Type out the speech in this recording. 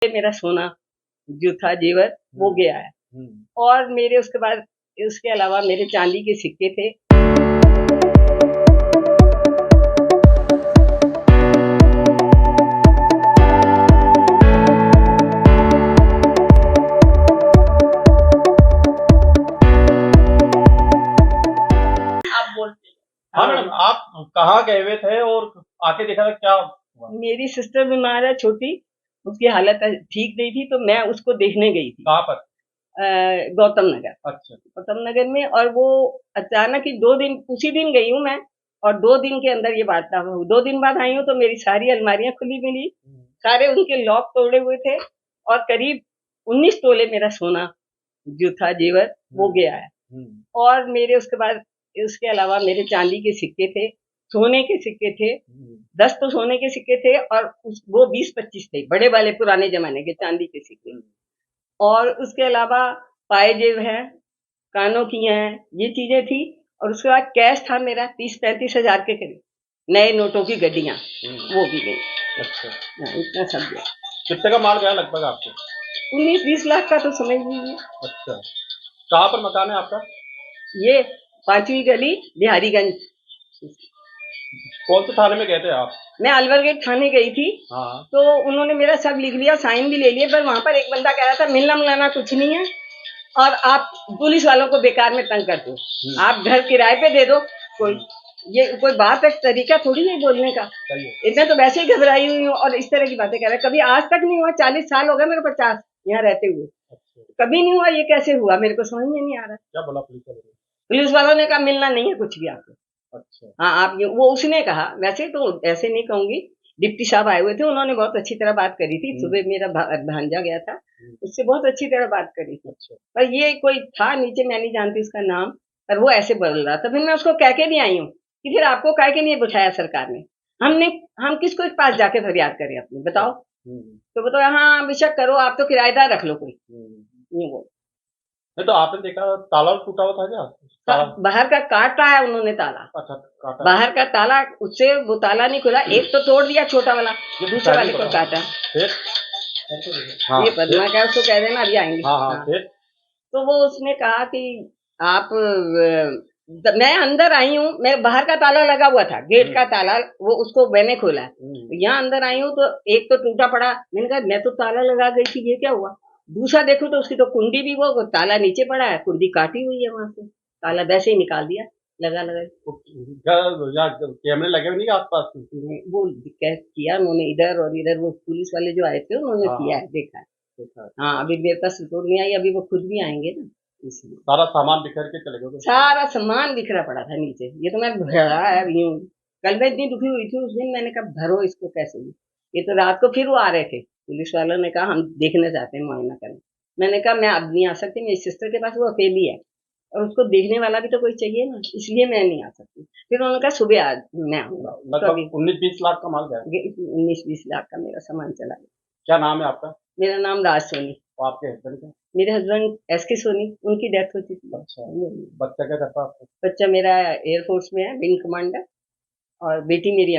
मेरा सोना जो था जेवर वो गया है। और मेरे उसके बाद उसके अलावा मेरे चांदी के सिक्के थे। आप बोलते हाँ मैडम, आप कहाँ गए हुए थे और आके देखा था क्या हुआ? मेरी सिस्टर बीमार है छोटी, उसकी हालत ठीक नहीं थी तो मैं उसको देखने गई थी। कहाँ पर? गौतम नगर। अच्छा। गौतम नगर में, और वो अचानक ही 2 दिन उसी दिन गई हूँ मैं, और 2 दिन के अंदर ये वार्तालाप हुई। 2 दिन बाद आई हूँ तो मेरी सारी अलमारियां खुली मिली, सारे उनके लॉक तोड़े हुए थे, और करीब 19 तोले मेरा सोना जो था जेवर वो गया है। और मेरे उसके बाद उसके अलावा मेरे चांदी के सिक्के थे, सोने के सिक्के थे, 10 तो सोने के सिक्के थे, और वो 20-25 थे बड़े वाले पुराने जमाने के चांदी के सिक्के। और उसके अलावा पायजेब है, कानों की हैं, ये चीजें थी। और उसके बाद कैश था मेरा 30-35 हजार के करीब, नए नोटों की गड्डियां, वो भी गई। अच्छा। इतना सब गया। कितने का माल गया लगभग आपको? 19-20 लाख का तो समझ लीजिए। अच्छा। कहाँ पर मकान है आपका? ये 5वीं गली, बिहारीगंज। कौन से थाने में गए थे आप? मैं अलवर गेट थाने गई थी। हाँ। तो उन्होंने मेरा सब लिख लिया, साइन भी ले लिए, पर वहां पर एक बंदा कह रहा था मिलना मिलाना कुछ नहीं है, और आप पुलिस वालों को बेकार में तंग करते हो, आप घर किराए पे दे दो। ये कोई बात है, तरीका थोड़ी है बोलने का। इतना तो वैसे ही घबराई हुई हूँ, और इस तरह की बातें कर रहे हैं। कभी आज तक नहीं हुआ, 40 साल हो गए मेरे 50 यहाँ रहते हुए, कभी नहीं हुआ। ये कैसे हुआ मेरे को समझ में नहीं आ रहा। क्या बोला पुलिस वालों ने? पुलिस वालों ने कहा मिलना नहीं है कुछ भी आपको। अच्छा। हाँ, आप वो उसने कहा, वैसे तो ऐसे नहीं कहूंगी। डिप्टी साहब आए हुए थे, उन्होंने बहुत अच्छी तरह बात करी थी। सुबह मेरा भांजा गया था, उससे बहुत अच्छी तरह बात करी थी। अच्छा। पर ये कोई था नीचे, मैं नहीं जानती उसका नाम, पर वो ऐसे बोल रहा था। फिर मैं उसको कह के नहीं आई हूँ कि फिर आपको कह के नहीं बिठाया सरकार ने। हम किसको के पास जाके फरियाद करें अपनी, बताओ। तो बताओ, हाँ बेशक करो, आप तो किराएदार रख लो कोई। नहीं वो नहीं तो आपने देखा ताला टूटा हुआ था क्या? बाहर का काटा है उन्होंने ताला। अच्छा, काटा। बाहर का ताला, उससे वो ताला नहीं खुला। एक तो तोड़ दिया छोटा वाला, दूसरे वाले को काटा। फिर? हाँ, ये पद्मा क्या, उसको कह देना अभी आएंगे। हाँ। फिर? तो वो उसने कहा कि आप मैं अंदर आई हूँ, मैं बाहर का ताला लगा हुआ था, गेट का ताला, वो उसको मैंने खोला है। यहाँ अंदर आई हूँ तो एक तो टूटा पड़ा। मैंने कहा मैं तो ताला लगा गई थी, ये क्या हुआ। दूसरा देखो तो उसकी तो कुंडी भी, वो ताला नीचे पड़ा है, कुंडी काटी हुई है वहां से, ताला वैसे ही निकाल दिया लगा कैमरे लगे हुए नहीं आसपास? वो किया उन्होंने, इधर और इधर वो पुलिस वाले जो आए थे उन्होंने किया है, देखा है। हाँ, अभी मेरे पास रिपोर्ट नहीं आई, अभी वो खुद भी आएंगे ना, इसलिए। सारा सामान बिखर के चले गए? सारा सामान बिखरा पड़ा था नीचे, ये तो मैं भरा है अभी यूं। कल मैं इतनी दुखी हुई थी उस दिन, मैंने कहा भरो इसको कैसे भी। ये तो रात को फिर वो आ रहे थे, पुलिस वालों ने कहा हम देखने जाते हैं, मुआयना करने। मैंने कहा मैं अब नहीं आ सकती, मेरी सिस्टर के पास वो अकेली है, और उसको देखने वाला भी तो कोई चाहिए ना, इसलिए मैं नहीं आ सकती। फिर उन्होंने कहा सुबह आज मैं आऊंगा। लगभग 19-20 लाख का माल गया? 19-20 लाख का मेरा सामान चला गया। क्या नाम है आपका? मेरा नाम राज सोनी। और आपके हस्बैंड का? मेरे हस्बैंड SK सोनी, उनकी डेथ हो चुकी है। अच्छा। बच्चा क्या करता है आपका? बच्चा मेरा एयरफोर्स में है, विंग कमांडर, और बेटी मेरी